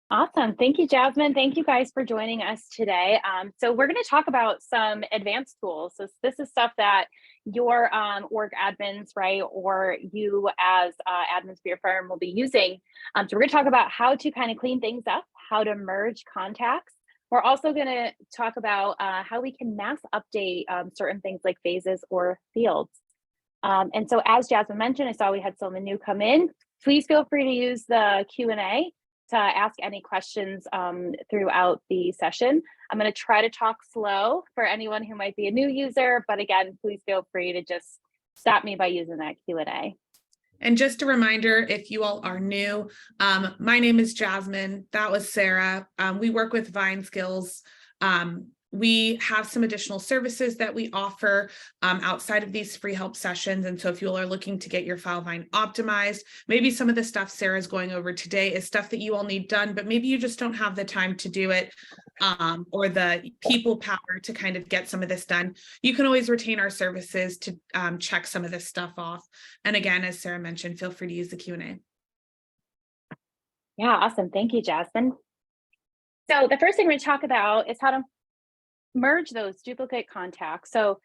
Awesome. Thank you, Jasmine. Thank you guys for joining us today. So we're going to talk about some advanced tools. So this is stuff that your org admins, right, or you as admins for your firm will be using. So we're going to talk about how to kind of clean things up, how to merge contacts. We're also going to talk about how we can mass update certain things like phases or fields. And so as Jasmine mentioned, I saw we had someone new come in. Please feel free to use the Q&A to ask any questions throughout the session. I'm going to try to talk slow for anyone who might be a new user, but again, please feel free to just stop me by using that Q&A. And just a reminder, if you all are new, my name is Jasmine. That was Sarah. We work with Vine Skills. We have some additional services that we offer outside of these free help sessions. And so if you all are looking to get your Filevine optimized, maybe some of the stuff Sarah's going over today is stuff that you all need done, but maybe you just don't have the time to do it or the people power to kind of get some of this done. You can always retain our services to check some of this stuff off. And again, as Sarah mentioned, feel free to use the Q&A. Yeah, awesome. Thank you, Jasmine. So the first thing we're going to talk about is how to merge those duplicate contacts. So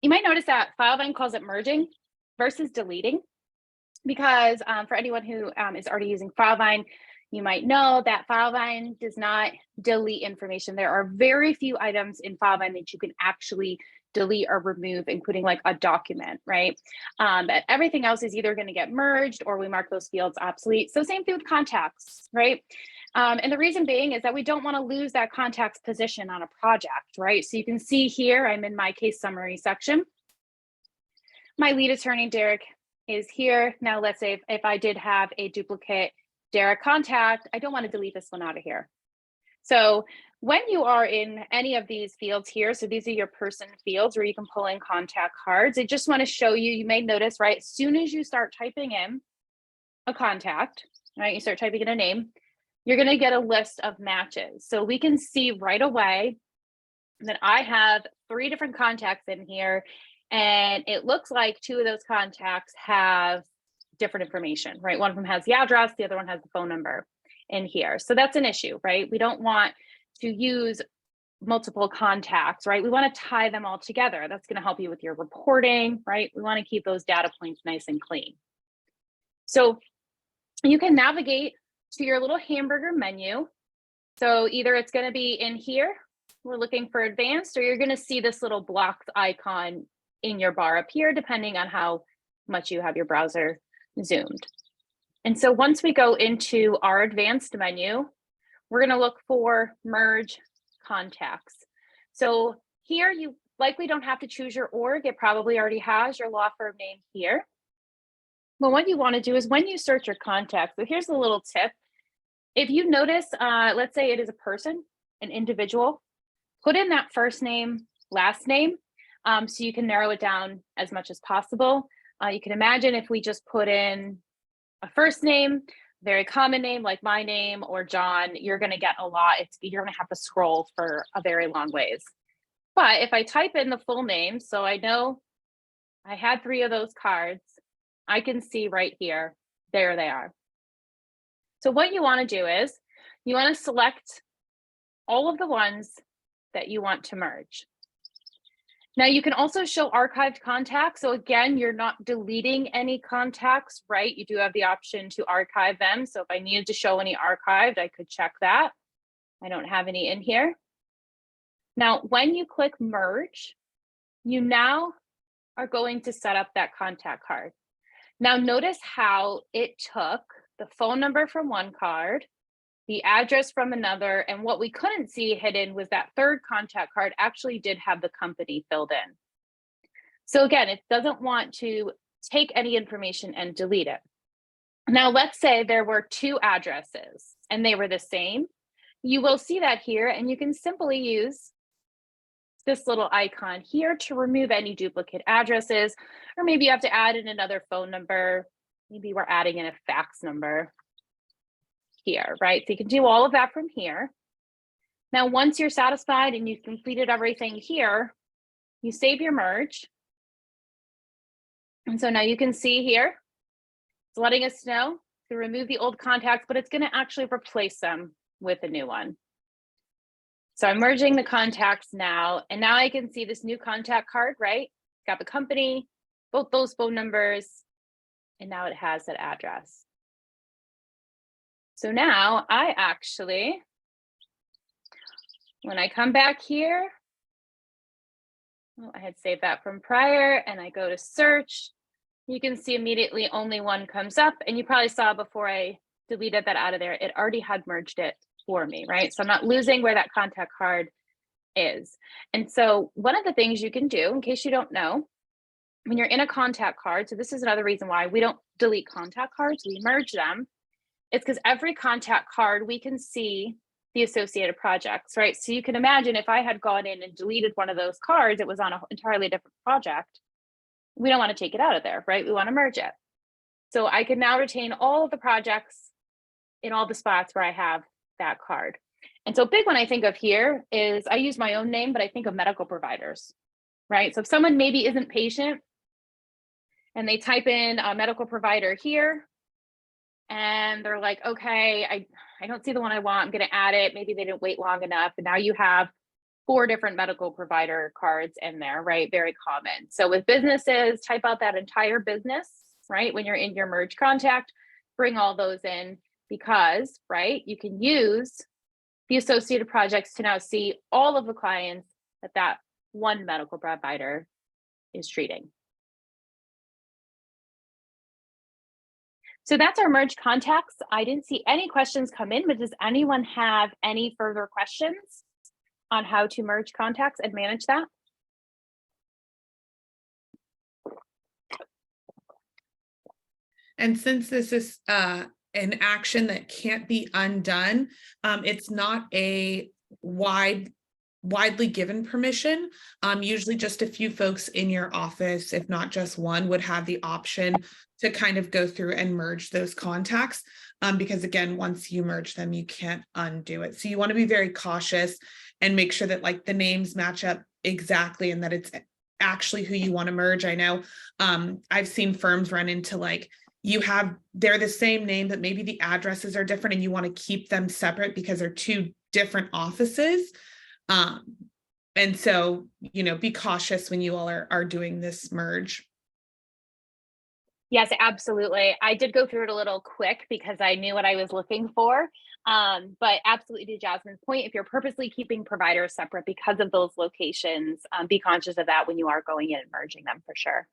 you might notice that Filevine calls it merging versus deleting, because for anyone who is already using Filevine, you might know that Filevine does not delete information. There are very few items in Filevine that you can actually delete or remove, including like a document, right? But everything else is either going to get merged or we mark those fields obsolete. So same thing with contacts, right? And the reason being is that we don't want to lose that contact's position on a project, right? So you can see here, I'm in my case summary section. My lead attorney, Derek, is here. Now, let's say if I did have a duplicate Derek contact, I don't want to delete this one out of here. So when you are in any of these fields here, so these are your person fields where you can pull in contact cards. I just want to show you, you may notice, right, as soon as you start typing in a contact, right, you start typing in a name, you're going to get a list of matches. So we can see right away that I have 3 different contacts in here, and it looks like 2 of those contacts have different information, right? One of them has the address, the other one has the phone number in here. So that's an issue, right? We don't want to use multiple contacts, right? We want to tie them all together. That's going to help you with your reporting, right? We want to keep those data points nice and clean. So you can navigate to your little hamburger menu. So either it's going to be in here, we're looking for advanced, or you're going to see this little blocked icon in your bar up here, depending on how much you have your browser zoomed. And so once we go into our advanced menu, we're going to look for merge contacts. So here you likely don't have to choose your org. It probably already has your law firm name here. But what you want to do is when you search your contacts, so here's a little tip. If you notice, let's say it is a person, an individual, put in that first name, last name, so you can narrow it down as much as possible. You can imagine if we just put in a first name, very common name like my name or John, you're going to get a lot. You're going to have to scroll for a very long ways. But if I type in the full name, so I know I had 3 of those cards, I can see right here, there they are. So what you want to do is you want to select all of the ones that you want to merge. Now you can also show archived contacts. So again, you're not deleting any contacts, right? You do have the option to archive them. So if I needed to show any archived, I could check that. I don't have any in here. Now, when you click merge, you now are going to set up that contact card. Now notice how it took the phone number from one card, the address from another, and what we couldn't see hidden was that third contact card actually did have the company filled in. So again, it doesn't want to take any information and delete it. Now, let's say there were 2 addresses and they were the same. You will see that here, and you can simply use this little icon here to remove any duplicate addresses, or maybe you have to add in another phone number. Maybe we're adding in a fax number here, right? So you can do all of that from here. Now, once you're satisfied and you've completed everything here, you save your merge. And so now you can see here, it's letting us know to remove the old contacts, but it's going to actually replace them with a new one. So I'm merging the contacts now, and now I can see this new contact card, right? It's got the company, both those phone numbers, and now it has that address. So now I actually, when I come back here, I had saved that from prior, and I go to search, you can see immediately only one comes up, and you probably saw before I deleted that out of there, it already had merged it for me, right? So I'm not losing where that contact card is. And so one of the things you can do, in case you don't know, when you're in a contact card, so this is another reason why we don't delete contact cards, we merge them. It's because every contact card, we can see the associated projects, right? So you can imagine if I had gone in and deleted one of those cards, it was on an entirely different project. We don't want to take it out of there, right? We want to merge it. So I can now retain all of the projects in all the spots where I have that card. And so big one I think of here is I use my own name, but I think of medical providers, right? So if someone maybe isn't patient and they type in a medical provider here, and they're like, okay, I don't see the one I want, I'm going to add it. Maybe they didn't wait long enough. And now you have 4 different medical provider cards in there, right? Very common. So with businesses, type out that entire business, right? When you're in your merge contact, bring all those in because, right, you can use the associated projects to now see all of the clients that one medical provider is treating. So that's our merge contacts. I didn't see any questions come in, but does anyone have any further questions on how to merge contacts and manage that? And since this is an action that can't be undone, it's not a widely given permission. Usually just a few folks in your office, if not just one, would have the option to kind of go through and merge those contacts. Because again, once you merge them, you can't undo it. So you want to be very cautious and make sure that like the names match up exactly and that it's actually who you want to merge. I know I've seen firms run into like, they're the same name, but maybe the addresses are different and you want to keep them separate because they're 2 different offices. And so, be cautious when you all are doing this merge. Yes, absolutely. I did go through it a little quick because I knew what I was looking for. But absolutely to Jasmine's point, if you're purposely keeping providers separate because of those locations, be conscious of that when you are going in and merging them for sure.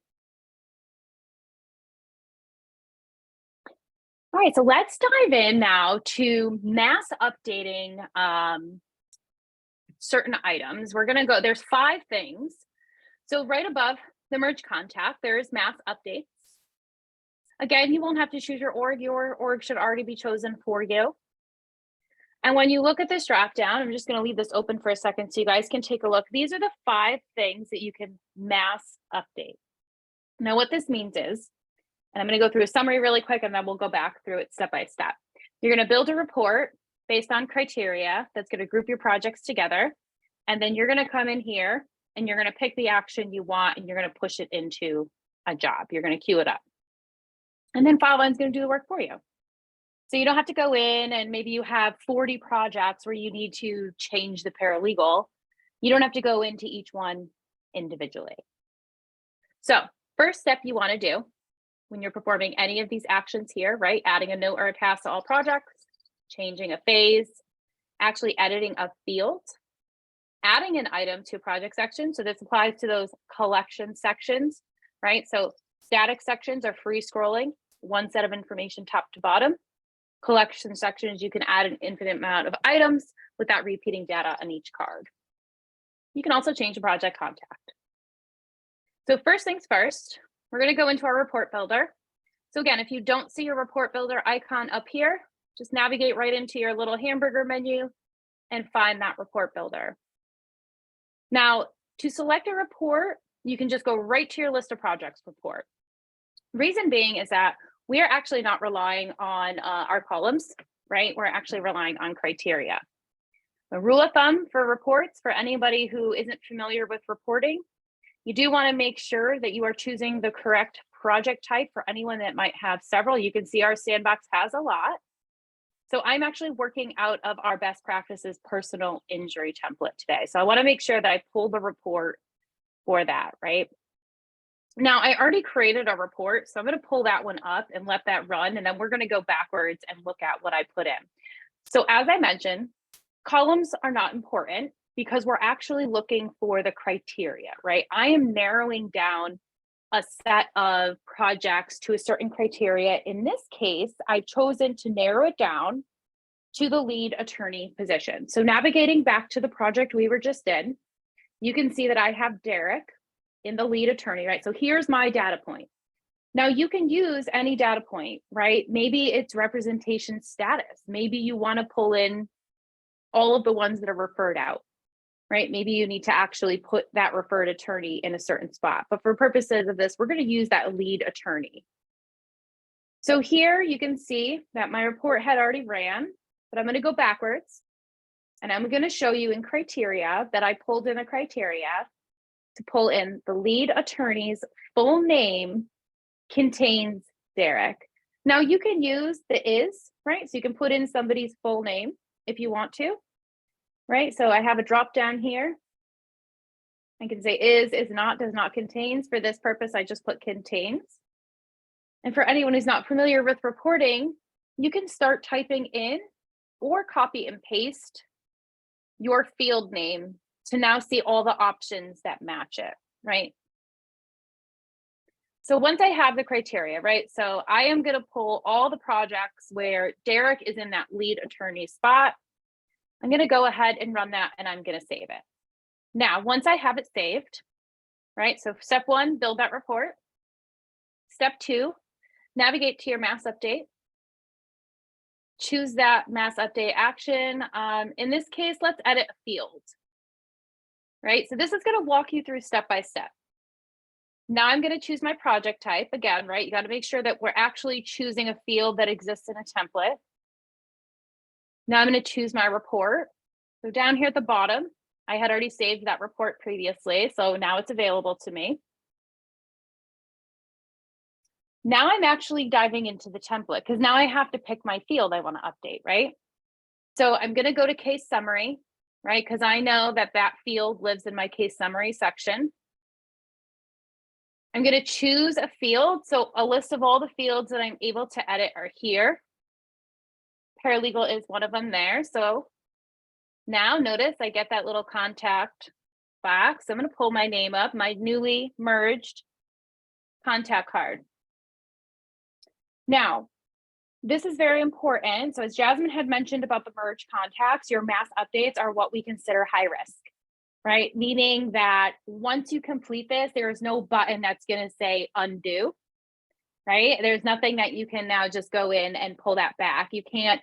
All right, so let's dive in now to mass updating certain items. We're going to go, there's 5 things. So right above the merge contact, there is mass updates. Again, you won't have to choose your org should already be chosen for you. And when you look at this drop down, I'm just going to leave this open for a second so you guys can take a look. These are the 5 things that you can mass update. Now, what this means is, and I'm going to go through a summary really quick, and then we'll go back through it step by step. You're going to build a report based on criteria that's going to group your projects together. And then you're going to come in here and you're going to pick the action you want and you're going to push it into a job. You're going to queue it up. And then Filevine's going to do the work for you. So you don't have to go in and maybe you have 40 projects where you need to change the paralegal. You don't have to go into each one individually. So first step you want to do when you're performing any of these actions here, right? Adding a note or a task to all projects, changing a phase, actually editing a field, adding an item to a project section. So this applies to those collection sections, right? So static sections are free scrolling, one set of information top to bottom. Collection sections, you can add an infinite amount of items without repeating data on each card. You can also change a project contact. So first things first, we're going to go into our report builder. So again, if you don't see your report builder icon up here, just navigate right into your little hamburger menu and find that report builder. Now, to select a report, you can just go right to your list of projects report. Reason being is that we are actually not relying on our columns, right? We're actually relying on criteria. The rule of thumb for reports, for anybody who isn't familiar with reporting, You do want to make sure that you are choosing the correct project type for anyone that might have several. You can see our sandbox has a lot. So I'm actually working out of our best practices personal injury template today. So I want to make sure that I pull the report for that, right? Now I already created a report, so I'm going to pull that one up and let that run. And then we're going to go backwards and look at what I put in. So as I mentioned, columns are not important because we're actually looking for the criteria, right? I am narrowing down a set of projects to a certain criteria. In this case, I've chosen to narrow it down to the lead attorney position. So navigating back to the project we were just in, you can see that I have Derek in the lead attorney, right? So here's my data point. Now you can use any data point, right? Maybe it's representation status. Maybe you want to pull in all of the ones that are referred out, right? Maybe you need to actually put that referred attorney in a certain spot. But for purposes of this, we're going to use that lead attorney. So here you can see that my report had already ran, but I'm going to go backwards. And I'm going to show you in criteria that I pulled in a criteria to pull in the lead attorney's full name contains Derek. Now you can use the is, right? So you can put in somebody's full name if you want to, right? So I have a drop down here. I can say is not, does not, contains. For this purpose, I just put contains. And for anyone who's not familiar with reporting, you can start typing in or copy and paste your field name to now see all the options that match it, right? So once I have the criteria, right? So I am going to pull all the projects where Derek is in that lead attorney spot. I'm going to go ahead and run that and I'm going to save it. Now, once I have it saved, right? So step one, build that report. Step two, navigate to your mass update. Choose that mass update action. In this case, let's edit a field, right? So this is going to walk you through step by step. Now I'm going to choose my project type again, right? You got to make sure that we're actually choosing a field that exists in a template. Now I'm going to choose my report. So down here at the bottom, I had already saved that report previously, so now it's available to me. Now I'm actually diving into the template because now I have to pick my field I want to update, right? So I'm going to go to case summary, right? Because I know that that field lives in my case summary section. I'm going to choose a field. So a list of all the fields that I'm able to edit are here. Paralegal is one of them there. So now notice I get that little contact box. I'm going to pull my name up, my newly merged contact card. Now, this is very important. So as Jasmine had mentioned about the merge contacts, your mass updates are what we consider high risk, right? Meaning that once you complete this, there is no button that's going to say undo, right? There's nothing that you can now just go in and pull that back. You can't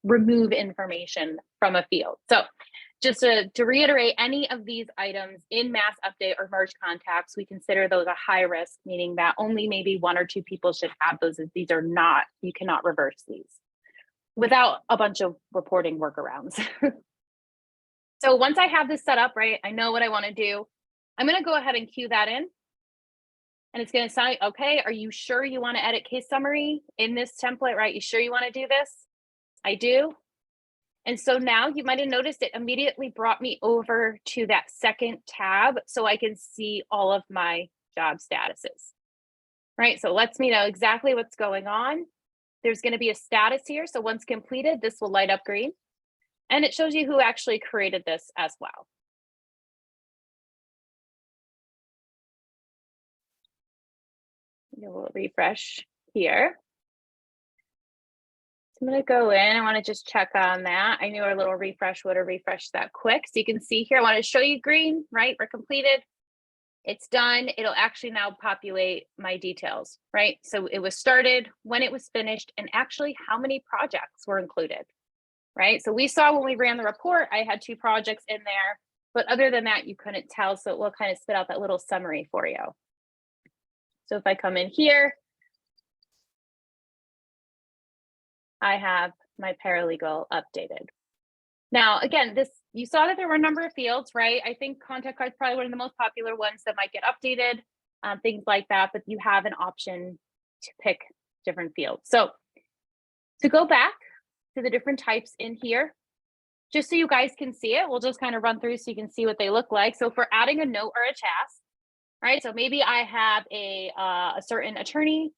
remove information from a field. So just to reiterate, any of these items in mass update or merge contacts, we consider those a high risk, meaning that only maybe one or two people should have those. As these are not, you cannot reverse these without a bunch of reporting workarounds. So once I have this set up, right, I know what I want to do. I'm going to go ahead and cue that in. And it's going to say, okay, are you sure you want to edit case summary in this template, right? You sure you want to do this? I do. And so now you might have noticed it immediately brought me over to that second tab so I can see all of my job statuses, right? So it lets me know exactly what's going on. There's going to be a status here. So once completed, this will light up green. And it shows you who actually created this as well. We'll refresh here. I'm going to go in. I want to just check on that. I knew our little refresh would have refreshed that quick. So you can see here, I want to show you green, right? We're completed. It's done. It'll actually now populate my details, right? So it was started, when it was finished, and actually how many projects were included, right? So we saw when we ran the report, I had 2 projects in there, but other than that, you couldn't tell. So it will kind of spit out that little summary for you. So if I come in here, I have my paralegal updated. Now, again, you saw that there were a number of fields, right? I think contact cards probably one of the most popular ones that might get updated, things like that, but you have an option to pick different fields. So to go back to the different types in here, just so you guys can see it, we'll just kind of run through so you can see what they look like. So for adding a note or a task, right? So maybe I have a certain attorney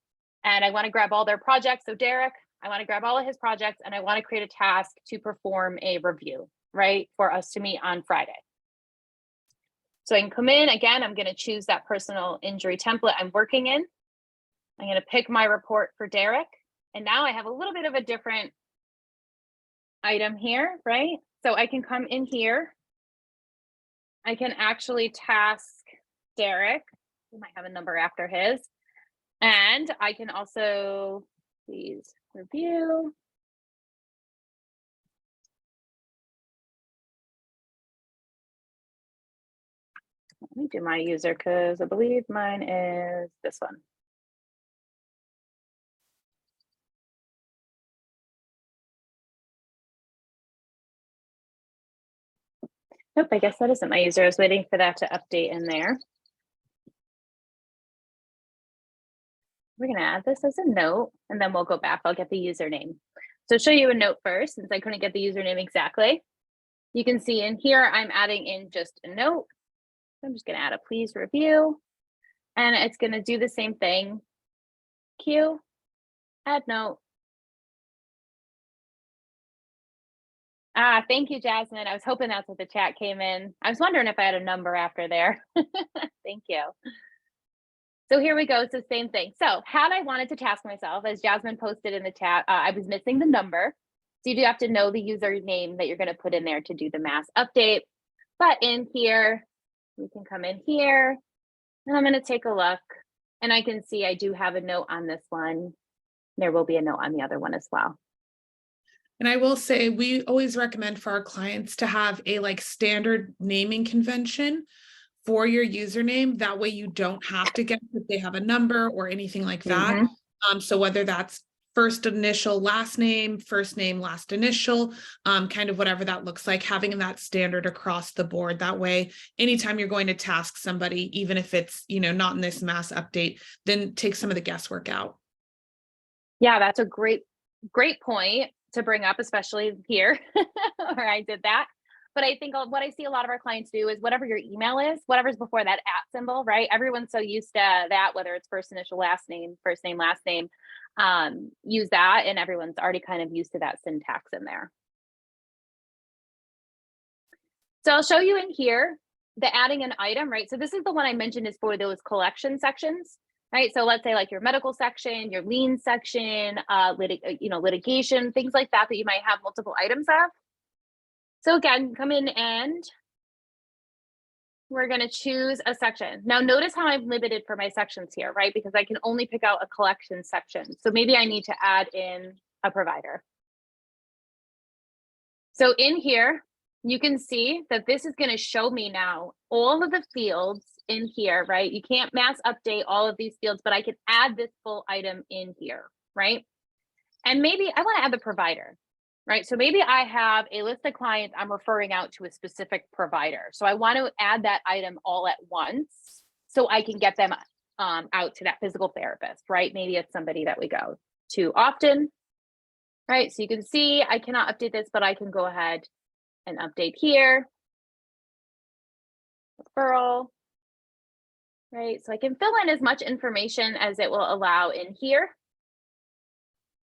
and I want to grab all their projects. So Derek, I want to grab all of his projects and I want to create a task to perform a review, right? For us to meet on Friday. So I can come in, again, I'm going to choose that personal injury template I'm working in. I'm going to pick my report for Derek. And now I have a little bit of a different item here, right? So I can come in here. I can actually task Derek. We might have a number after his. And I can also, please review. Let me do my user because I believe mine is this one. Nope, I guess that isn't my user. I was waiting for that to update in there. We're going to add this as a note and then we'll go back. I'll get the username. So show you a note first since I couldn't get the username exactly. You can see in here, I'm adding in just a note. I'm just going to add a please review and it's going to do the same thing. Q, add note. Thank you, Jasmine. I was hoping that's what the chat came in. I was wondering if I had a number after there. Thank you. So here we go. So same thing. So had I wanted to task myself, as Jasmine posted in the chat, I was missing the number. So you do have to know the username that you're going to put in there to do the mass update. But in here, we can come in here and I'm going to take a look and I can see I do have a note on this one. There will be a note on the other one as well. And I will say, we always recommend for our clients to have a standard naming convention for your username. That way you don't have to guess if they have a number or anything like that. So whether that's first initial, last name, last initial, kind of whatever that looks like, having that standard across the board. That way, anytime you're going to task somebody, even if it's, not in this mass update, then take some of the guesswork out. Yeah, that's a great point to bring up, especially here where I did that. But I think what I see a lot of our clients do is whatever your email is, whatever's before that @ symbol, right? Everyone's so used to that, whether it's first initial, last name, last name, use that. And everyone's already kind of used to that syntax in there. So I'll show you in here, the adding an item, right? So this is the one I mentioned is for those collection sections, right? So let's say like your medical section, your lien section, litigation, things like that you might have multiple items of. So again, come in and we're going to choose a section. Now notice how I'm limited for my sections here, right? Because I can only pick out a collection section. So maybe I need to add in a provider. So in here, you can see that this is going to show me now all of the fields in here, right? You can't mass update all of these fields, but I can add this full item in here, right? And maybe I want to add the provider. Right. So maybe I have a list of clients I'm referring out to a specific provider. So I want to add that item all at once so I can get them out to that physical therapist, right? Maybe it's somebody that we go to often, right? So you can see I cannot update this, but I can go ahead and update here. Referral, right? So I can fill in as much information as it will allow in here,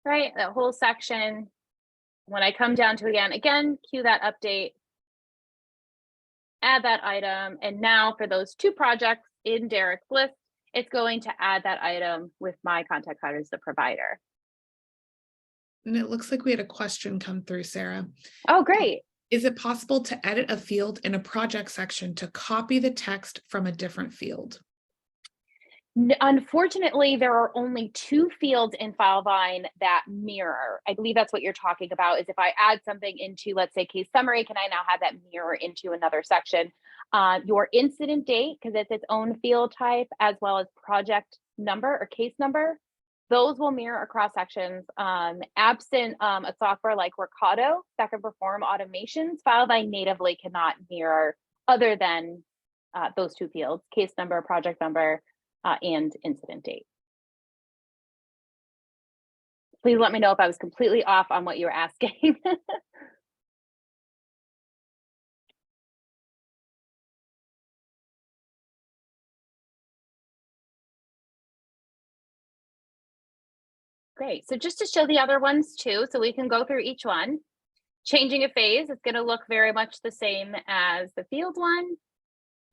right? That whole section. When I come down to again, cue that update, add that item. And now for those 2 projects in Derek's list, it's going to add that item with my contact card as the provider. And it looks like we had a question come through, Sarah. Oh, great. Is it possible to edit a field in a project section to copy the text from a different field? Unfortunately, there are only 2 fields in Filevine that mirror. I believe that's what you're talking about, is if I add something into, let's say, case summary, can I now have that mirror into another section? Your incident date, because it's its own field type, as well as project number or case number, those will mirror across sections. Absent a software like Workato that can perform automations, Filevine natively cannot mirror other than those two fields, case number, project number, and incident date. Please let me know if I was completely off on what you were asking. Great. So just to show the other ones too, so we can go through each one. Changing a phase is going to look very much the same as the field one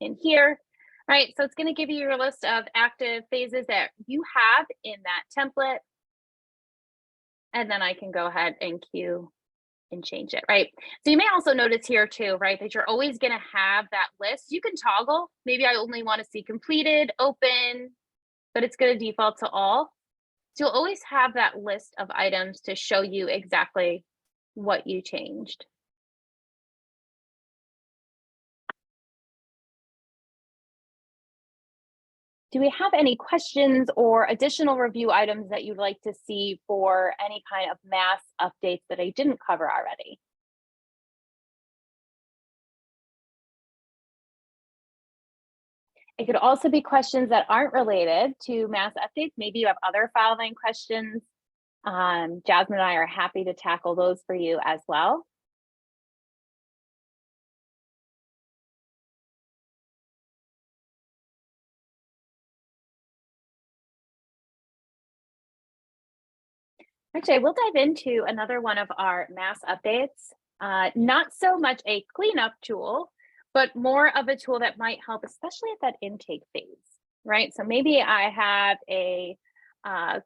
in here. Right. So it's going to give you your list of active phases that you have in that template. And then I can go ahead and queue and change it, right? So you may also notice here too, right, that you're always going to have that list. You can toggle. Maybe I only want to see completed, open, but it's going to default to all. So you'll always have that list of items to show you exactly what you changed. Do we have any questions or additional review items that you'd like to see for any kind of mass updates that I didn't cover already? It could also be questions that aren't related to mass updates. Maybe you have other Filevine questions. Jasmine and I are happy to tackle those for you as well. Actually, we'll dive into another one of our mass updates. Not so much a cleanup tool, but more of a tool that might help, especially at that intake phase, right? So maybe I have a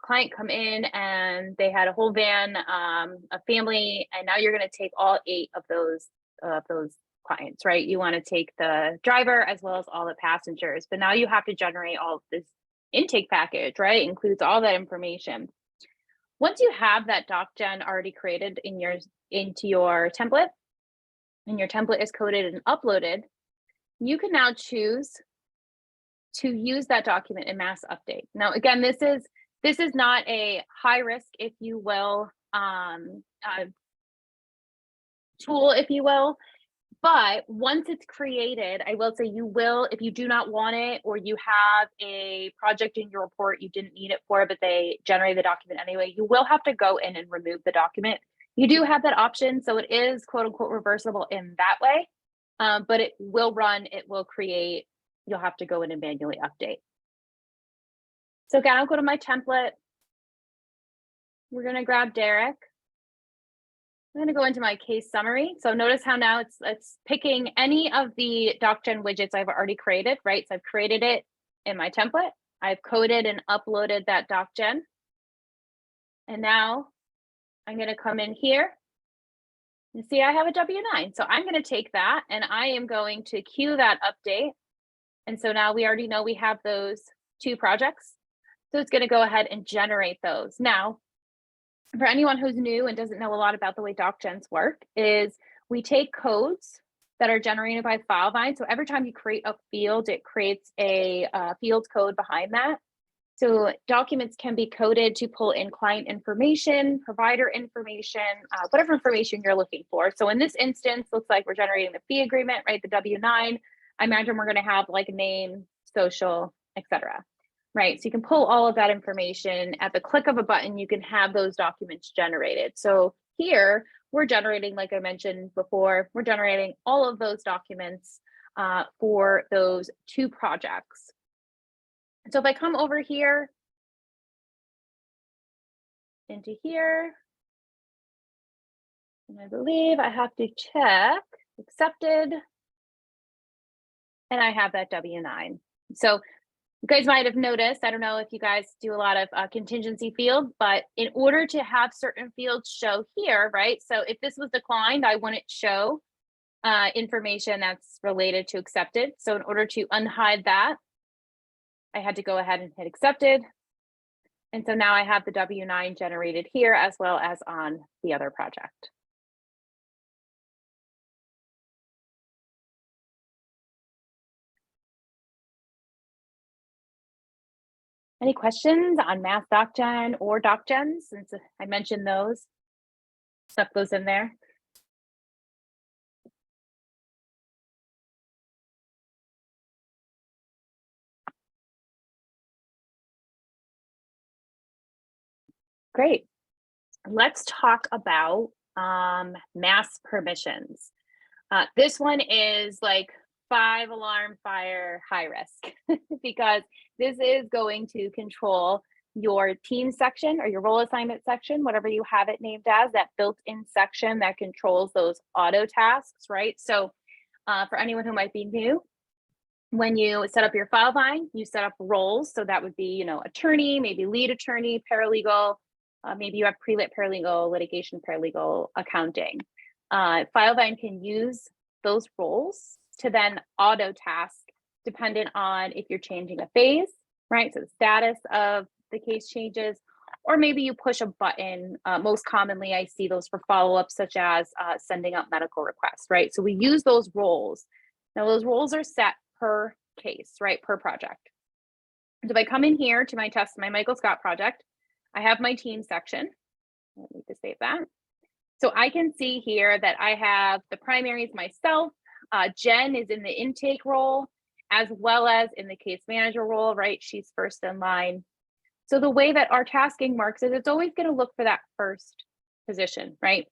client come in and they had a whole van, a family, and now you're going to take all 8 of those clients, right? You want to take the driver as well as all the passengers, but now you have to generate all of this intake package, right? It includes all that information. Once you have that doc gen already created into your template, and your template is coded and uploaded, you can now choose to use that document in mass update. Now, again, this is not a high risk, if you will, tool, if you will. But once it's created, I will say you will, if you do not want it, or you have a project in your report you didn't need it for, but they generate the document anyway, you will have to go in and remove the document. You do have that option, so it is quote unquote reversible in that way, but it will run, it will create, you'll have to go in and manually update. So again, I'll go to my template. We're gonna grab Derek. I'm going to go into my case summary. So notice how now it's picking any of the DocGen widgets I've already created, right? So I've created it in my template. I've coded and uploaded that DocGen. And now I'm going to come in here and see I have a W9. So I'm going to take that and I am going to queue that update. And so now we already know we have those 2 projects. So it's going to go ahead and generate those. Now, for anyone who's new and doesn't know a lot about the way DocGens work, is we take codes that are generated by Filevine. So every time you create a field, it creates a field code behind that. So documents can be coded to pull in client information, provider information, whatever information you're looking for. So in this instance, looks like we're generating the fee agreement, right? The W9. I imagine we're going to have like name, social, etc. Right, so you can pull all of that information at the click of a button. You can have those documents generated. So here we're generating, like I mentioned before, we're generating all of those documents for those 2 projects. So if I come over here into here, and I believe I have to check accepted, and I have that W9. So you guys might have noticed, I don't know if you guys do a lot of contingency fields, but in order to have certain fields show here, right? So if this was declined, I wouldn't show information that's related to accepted. So in order to unhide that, I had to go ahead and hit accepted. And so now I have the W9 generated here as well as on the other project. Any questions on Math DocGen or DocGen, since I mentioned those? Stuff goes in there. Great. Let's talk about mass permissions. This one is like 5-alarm fire high risk because this is going to control your team section or your role assignment section, whatever you have it named as, that built-in section that controls those auto tasks, right? So for anyone who might be new, when you set up your Filevine, you set up roles. So that would be, you know, attorney, maybe lead attorney, paralegal, maybe you have pre-lit paralegal, litigation paralegal, accounting. Filevine can use those roles to then auto task dependent on if you're changing a phase, right? So the status of the case changes, or maybe you push a button. Most commonly, I see those for follow-ups, such as sending out medical requests, right? So we use those roles. Now those roles are set per case, right? Per project. So if I come in here to my Michael Scott project, I have my team section. I need to save that. So I can see here that I have the primaries myself. Jen is in the intake role, as well as in the case manager role, right? She's first in line. So the way that our tasking works is it's always going to look for that first position, right?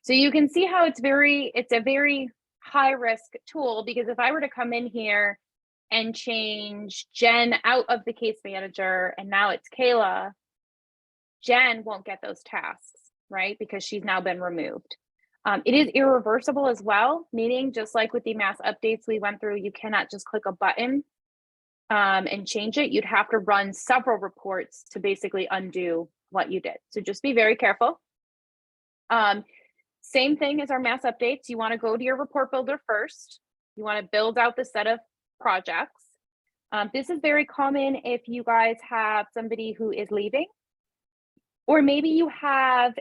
So you can see how it's a very high risk tool, because if I were to come in here and change Jen out of the case manager and now it's Kayla, Jen won't get those tasks, right? Because she's now been removed. It is irreversible as well, meaning just like with the mass updates we went through, you cannot just click a button and change it. You'd have to run several reports to basically undo what you did. So just be very careful. Same thing as our mass updates. You want to go to your report builder first. You want to build out the set of projects. This is very common if you guys have somebody who is leaving, or maybe you have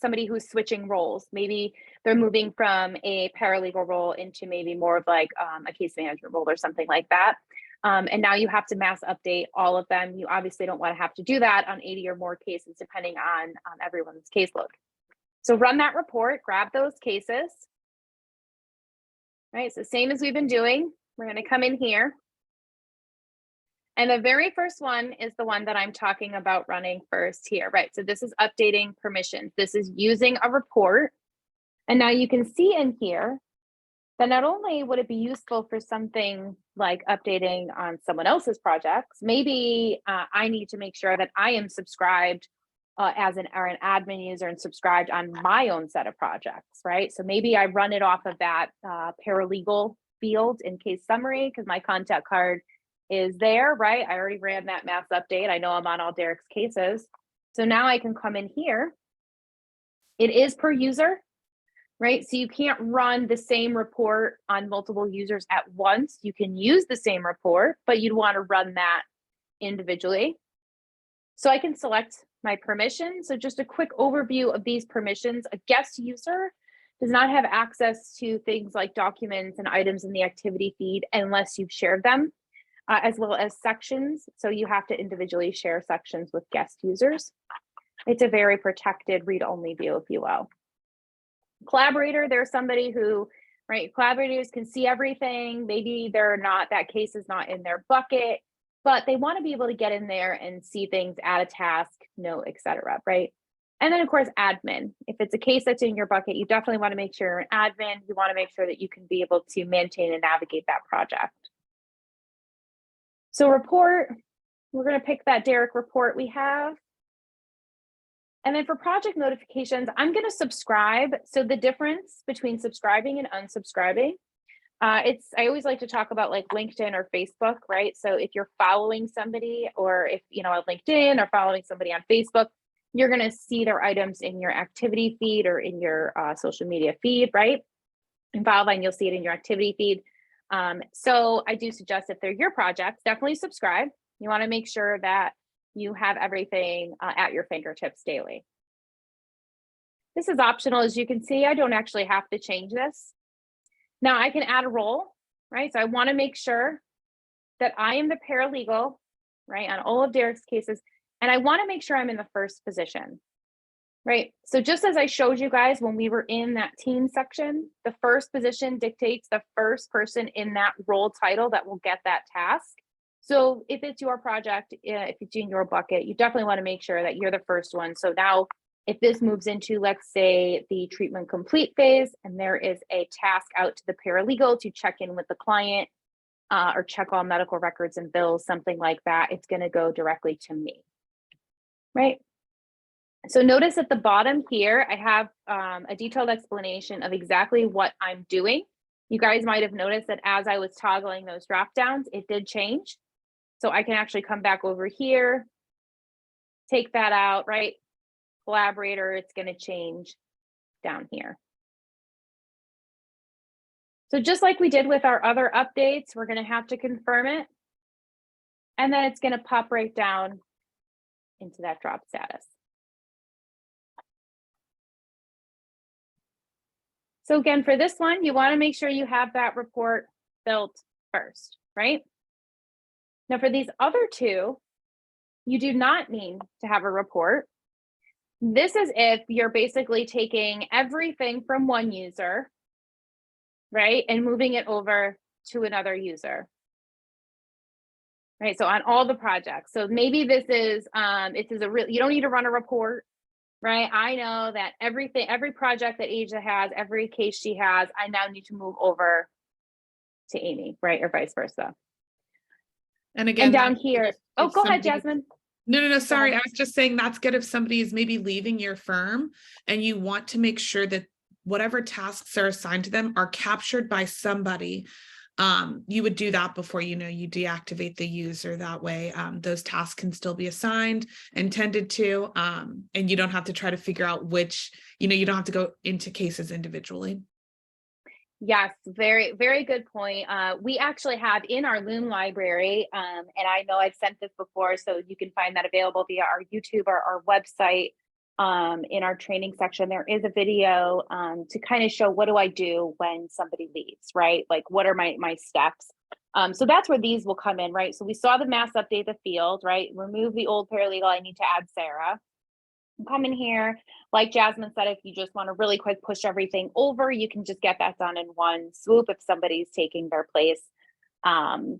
somebody who's switching roles. Maybe they're moving from a paralegal role into maybe more of like a case management role or something like that. And now you have to mass update all of them. You obviously don't want to have to do that on 80 or more cases, depending on everyone's caseload. So run that report, grab those cases. Right, so same as we've been doing. We're going to come in here. And the very first one is the one that I'm talking about running first here, right? So this is updating permissions. This is using a report. And now you can see in here that not only would it be useful for something like updating on someone else's projects, maybe I need to make sure that I am subscribed as an admin user and subscribed on my own set of projects, right? So maybe I run it off of that paralegal field in case summary because my contact card is there, right? I already ran that mass update. I know I'm on all Derek's cases. So now I can come in here. It is per user, right? So you can't run the same report on multiple users at once. You can use the same report, but you'd want to run that individually. So I can select my permission. So just a quick overview of these permissions. A guest user does not have access to things like documents and items in the activity feed unless you've shared them, as well as sections. So you have to individually share sections with guest users. It's a very protected read-only view, if you will. Collaborator, there's somebody who, right, collaborators can see everything. Maybe they're not, that case is not in their bucket, but they want to be able to get in there and see things, add a task, note, etc., right? And then of course, admin. If it's a case that's in your bucket, you definitely want to make sure you're an admin. You want to make sure that you can be able to maintain and navigate that project. So report, we're going to pick that Derek report we have. And then for project notifications, I'm going to subscribe. So the difference between subscribing and unsubscribing, I always like to talk about like LinkedIn or Facebook, right? So if you're following somebody, or if on LinkedIn or following somebody on Facebook, you're going to see their items in your activity feed or in your social media feed, right? In Filevine, you'll see it in your activity feed. So I do suggest if they're your projects, definitely subscribe. You want to make sure that you have everything at your fingertips daily. This is optional. As you can see, I don't actually have to change this. Now I can add a role, right? So I want to make sure that I am the paralegal, right, on all of Derek's cases, and I want to make sure I'm in the first position, right? So just as I showed you guys when we were in that team section, the first position dictates the first person in that role title that will get that task. So if it's your project, if it's in your bucket, you definitely want to make sure that you're the first one. So now if this moves into, let's say, the treatment complete phase, and there is a task out to the paralegal to check in with the client or check all medical records and bills, something like that, it's going to go directly to me, right? So notice at the bottom here, I have a detailed explanation of exactly what I'm doing. You guys might have noticed that as I was toggling those drop downs, it did change. So I can actually come back over here, take that out, right? Collaborator, it's going to change down here. So just like we did with our other updates, we're going to have to confirm it. And then it's going to pop right down into that drop status. So again, for this one, you want to make sure you have that report built first, right? Now for these other two, you do not need to have a report. This is if you're basically taking everything from one user, right, and moving it over to another user, right? So on all the projects. So maybe this is you don't need to run a report, right? I know that every project that Asia has, every case she has, I now need to move over to Amy, right, or vice versa. And again, and down here, oh, go ahead, Jasmine. No, sorry. I was just saying that's good if somebody is maybe leaving your firm and you want to make sure that whatever tasks are assigned to them are captured by somebody. You would do that before, you deactivate the user. That way, those tasks can still be assigned and tended to, and you don't have to try to figure out which, you don't have to go into cases individually. Yes, very, very good point. We actually have in our Loom library, and I know I've sent this before, so you can find that available via our YouTube or our website. In our training section, there is a video to kind of show what do I do when somebody leaves, right? Like what are my steps? So that's where these will come in, right? So we saw the mass update the field, right? Remove the old paralegal, I need to add Sarah. Come in here, like Jasmine said, if you just want to really quick push everything over, you can just get that done in one swoop if somebody's taking their place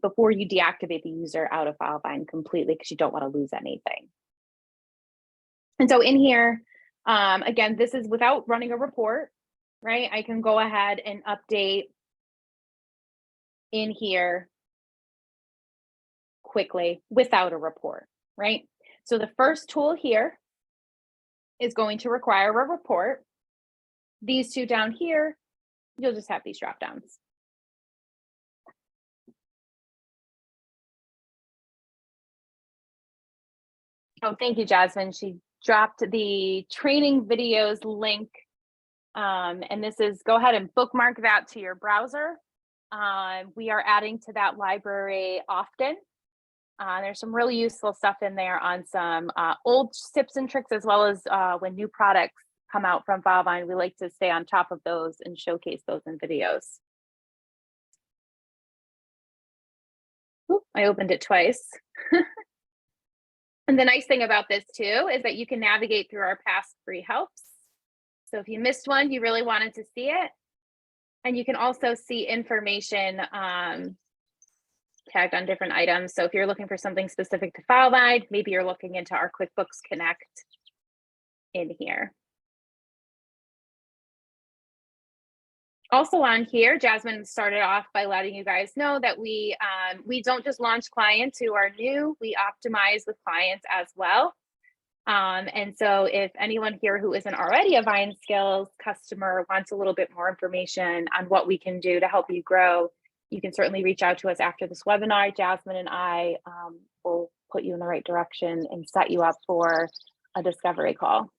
before you deactivate the user out of Filevine completely, because you don't want to lose anything. And so in here, again, this is without running a report, right? I can go ahead and update in here quickly without a report, right? So the first tool here is going to require a report. These two down here, you'll just have these drop downs. Oh, thank you, Jasmine. She dropped the training videos link. And this is, go ahead and bookmark that to your browser. We are adding to that library often. There's some really useful stuff in there on some old tips and tricks, as well as when new products come out from Filevine. We like to stay on top of those and showcase those in videos. Oop, I opened it twice. And the nice thing about this too is that you can navigate through our past free helps. So if you missed one, you really wanted to see it. And you can also see information tagged on different items. So if you're looking for something specific to Filevine, maybe you're looking into our QuickBooks Connect in here. Also on here, Jasmine started off by letting you guys know that we don't just launch clients who are new, we optimize with clients as well. And so if anyone here who isn't already a Vine Skills customer wants a little bit more information on what we can do to help you grow, you can certainly reach out to us after this webinar. Jasmine and I will put you in the right direction and set you up for a discovery call.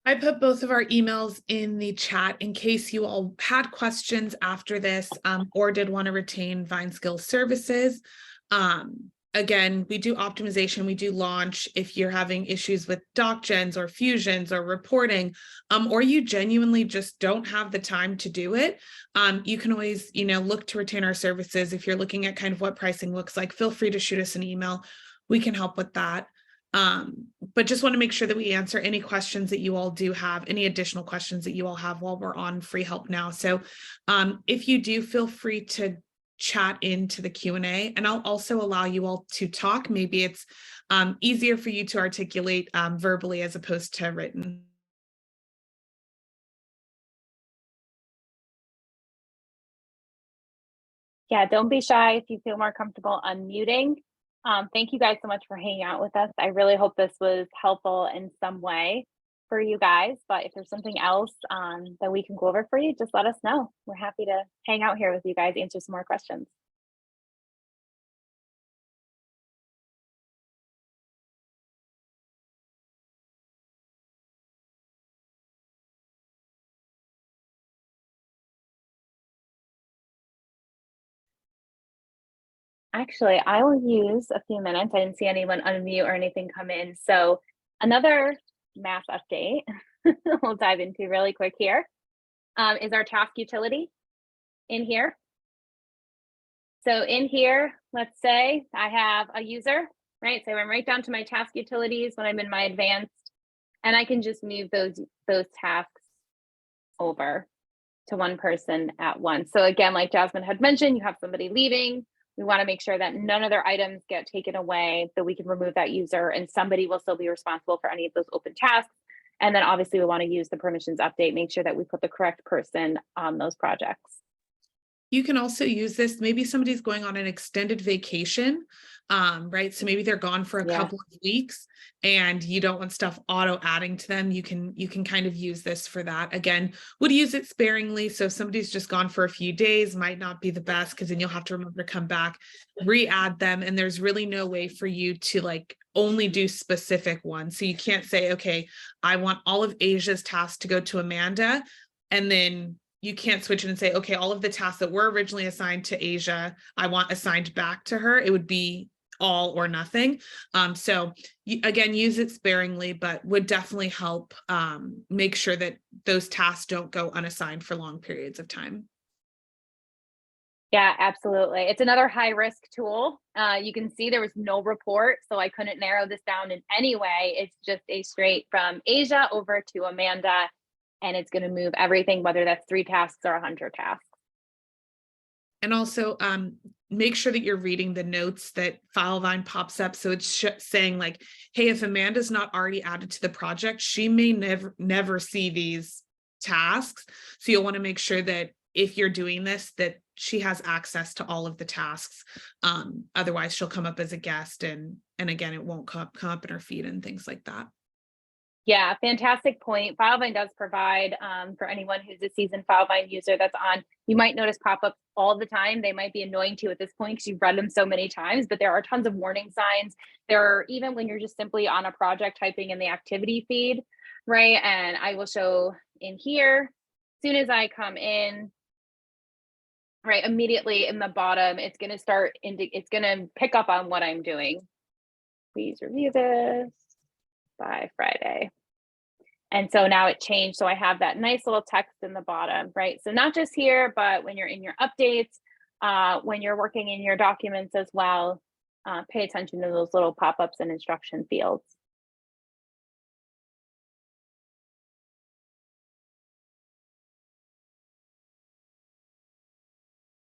I put both of our emails in the chat in case you all had questions after this or did want to retain Vine Skills services. again, we do optimization, we do launch. If you're having issues with doc gens or fusions or reporting, or you genuinely just don't have the time to do it, you can always, look to retain our services. If you're looking at kind of what pricing looks like, feel free to shoot us an email. We can help with that. But just want to make sure that we answer any questions that you all do have, any additional questions that you all have while we're on free help now. So if you do, feel free to chat into the Q&A, and I'll also allow you all to talk. Maybe it's easier for you to articulate verbally as opposed to written. Yeah, don't be shy if you feel more comfortable unmuting. Thank you guys so much for hanging out with us. I really hope this was helpful in some way for you guys, but if there's something else that we can go over for you, just let us know. We're happy to hang out here with you guys, answer some more questions. Actually, I will use a few minutes. I didn't see anyone unmute or anything come in. So another math update we'll dive into really quick here is our task utility in here. So in here, let's say I have a user, right? So I'm right down to my task utilities when I'm in my advanced, and I can just move those tasks over to one person at once. So again, like Jasmine had mentioned, you have somebody leaving. We want to make sure that none of their items get taken away, that we can remove that user, and somebody will still be responsible for any of those open tasks. And then obviously we want to use the permissions update, make sure that we put the correct person on those projects. You can also use this, maybe somebody's going on an extended vacation, right? So maybe they're gone for a couple of weeks and you don't want stuff auto adding to them. You can kind of use this for that. Again, would use it sparingly. So if somebody's just gone for a few days, might not be the best, because then you'll have to remember to come back, re-add them. And there's really no way for you to like only do specific ones. So you can't say, okay, I want all of Asia's tasks to go to Amanda, and then you can't switch it and say, okay, all of the tasks that were originally assigned to Asia, I want assigned back to her. It would be all or nothing. So again, use it sparingly, but would definitely help make sure that those tasks don't go unassigned for long periods of time. Yeah, absolutely. It's another high risk tool. You can see there was no report, so I couldn't narrow this down in any way. It's just a straight from Asia over to Amanda, and it's going to move everything, whether that's 3 tasks or 100 tasks. And also make sure that you're reading the notes that Filevine pops up. So it's saying like, hey, if Amanda's not already added to the project, she may never see these tasks. So you'll want to make sure that if you're doing this, that she has access to all of the tasks. Otherwise she'll come up as a guest, and again, it won't come up in her feed and things like that. Yeah, fantastic point. Filevine does provide for anyone who's a seasoned Filevine user that's on, you might notice pop-ups all the time. They might be annoying to you at this point because you've read them so many times, but there are tons of warning signs. There are, even when you're just simply on a project typing in the activity feed, right? And I will show in here, as soon as I come in, right, immediately in the bottom, it's going to start, it's going to pick up on what I'm doing. Please review this by Friday. And so now it changed. So I have that nice little text in the bottom, right? So not just here, but when you're in your updates, when you're working in your documents as well, pay attention to those little pop-ups and instruction fields.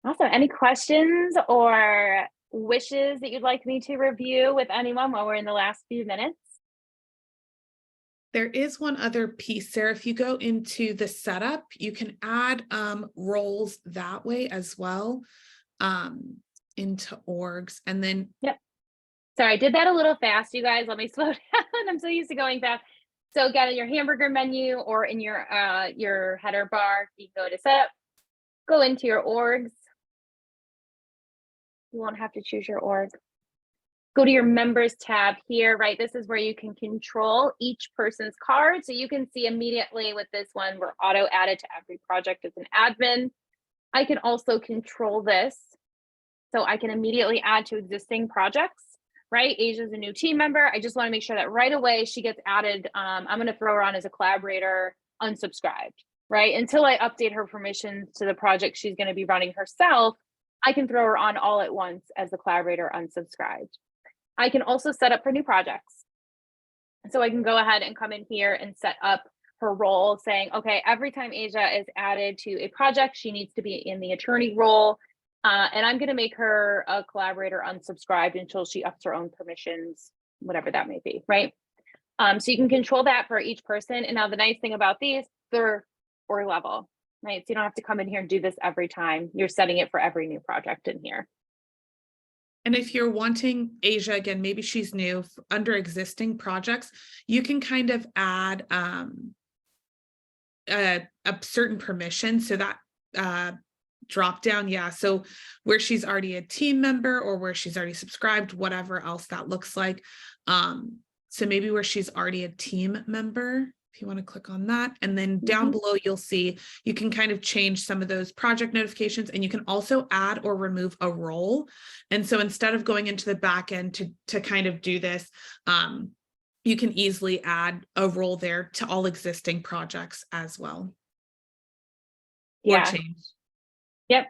Awesome. Any questions or wishes that you'd like me to review with anyone while we're in the last few minutes? There is one other piece, Sarah. If you go into the setup, you can add roles that way as well into orgs. And then Sorry, I did that a little fast, you guys. Let me slow down. I'm so used to going fast. So again, in your hamburger menu or in your header bar, you go to setup, go into your orgs. You won't have to choose your org. Go to your members tab here, right? This is where you can control each person's card. So you can see immediately with this one, we're auto added to every project as an admin. I can also control this. So I can immediately add to existing projects. right? Asia's a new team member. I just want to make sure that right away she gets added. I'm going to throw her on as a collaborator, unsubscribed, right? Until I update her permissions to the project she's going to be running herself, I can throw her on all at once as a collaborator, unsubscribed. I can also set up for new projects. So I can go ahead and come in here and set up her role, saying, okay, every time Asia is added to a project, she needs to be in the attorney role. And I'm going to make her a collaborator unsubscribed until she ups her own permissions, whatever that may be, right? So you can control that for each person. And now the nice thing about these, they're org level, right? So you don't have to come in here and do this every time. You're setting it for every new project in here. And if you're wanting Asia, again, maybe she's new under existing projects, you can kind of add a certain permission. So that drop down, yeah. So where she's already a team member or where she's already subscribed, whatever else that looks like. So maybe where she's already a team member, if you want to click on that, and then down below, you'll see you can kind of change some of those project notifications, and you can also add or remove a role. And so instead of going into the back end to kind of do this, you can easily add a role there to all existing projects as well. Yeah. Or change. Yep.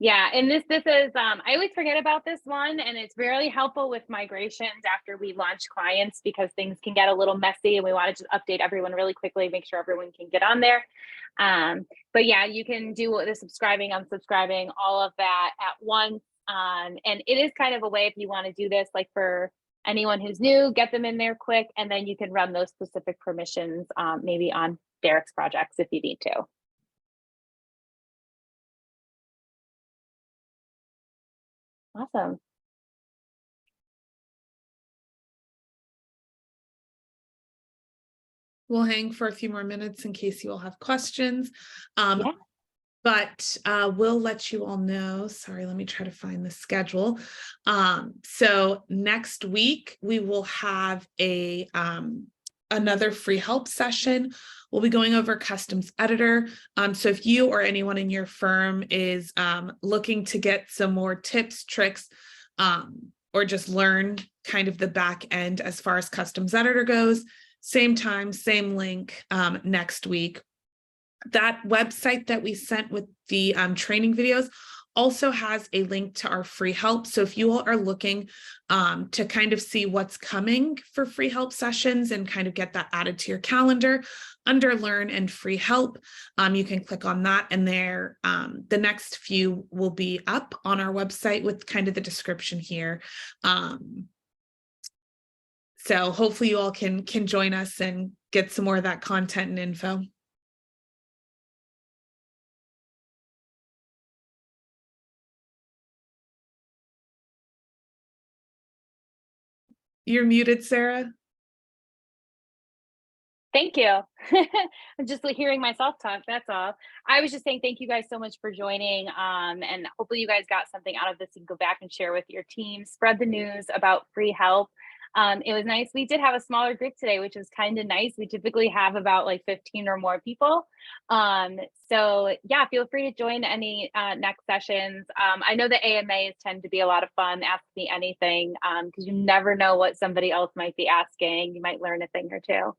Yeah, and this is I always forget about this one, and it's really helpful with migrations after we launch clients because things can get a little messy and we want to just update everyone really quickly, make sure everyone can get on there. But yeah, you can do the subscribing, unsubscribing, all of that at once. And it is kind of a way if you want to do this, like for anyone who's new, get them in there quick, and then you can run those specific permissions maybe on Derek's projects if you need to. Awesome. We'll hang for a few more minutes in case you all have questions. Yeah. But we'll let you all know. Sorry, let me try to find the schedule. So next week we will have a another free help session. We'll be going over customs editor. So if you or anyone in your firm is looking to get some more tips, tricks, or just learn kind of the back end as far as customs editor goes, same time, same link next week. That website that we sent with the training videos also has a link to our free help. So if you all are looking to kind of see what's coming for free help sessions and kind of get that added to your calendar under Learn and Free Help, you can click on that, and there the next few will be up on our website with kind of the description here. So hopefully you all can join us and get some more of that content and info. You're muted, Sarah. Thank you. I'm just hearing myself talk. That's all. I was just saying thank you guys so much for joining. And hopefully you guys got something out of this. You can go back and share with your team. Spread the news about free help. It was nice. We did have a smaller group today, which was kind of nice. We typically have about like 15 or more people. So yeah, feel free to join any next sessions. I know the AMAs tend to be a lot of fun. Ask me anything because you never know what somebody else might be asking. You might learn a thing or two.